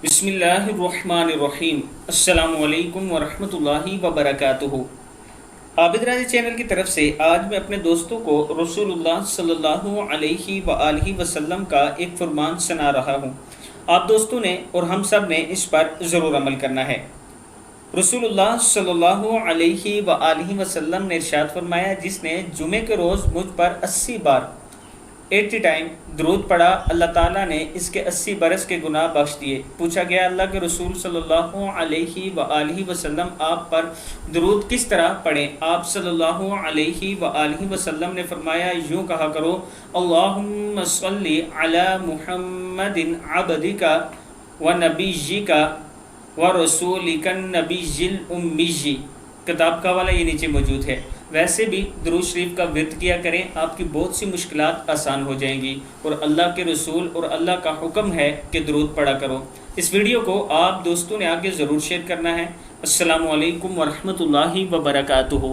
بسم اللہ الرحمن الرحیم۔ السلام علیکم ورحمۃ اللہ وبرکاتہ۔ عابد راضی چینل کی طرف سے آج میں اپنے دوستوں کو رسول اللہ صلی اللہ علیہ وآلہ وسلم کا ایک فرمان سنا رہا ہوں۔ آپ دوستوں نے اور ہم سب نے اس پر ضرور عمل کرنا ہے۔ رسول اللہ صلی اللہ علیہ وآلہ وسلم نے ارشاد فرمایا، جس نے جمعے کے روز مجھ پر 80 بار 80 ٹائم درود پڑھا، اللہ تعالیٰ نے اس کے 80 برس کے گناہ بخش دیے۔ پوچھا گیا، اللہ کے رسول صلی اللہ علیہ وآلہ وسلم آپ پر درود کس طرح پڑھیں؟ آپ صلی اللہ علیہ وآلہ وسلم نے فرمایا، یوں کہا کرو، اللہم صلی علی محمد عبدک و نبیک و رسولک النبی الامی۔ کتاب کا حوالہ یہ نیچے موجود ہے۔ ویسے بھی درود شریف کا ورد کیا کریں، آپ کی بہت سی مشکلات آسان ہو جائیں گی، اور اللہ کے رسول اور اللہ کا حکم ہے کہ درود پڑھا کرو۔ اس ویڈیو کو آپ دوستوں نے آگے ضرور شیئر کرنا ہے۔ السلام علیکم ورحمۃ اللہ وبرکاتہ۔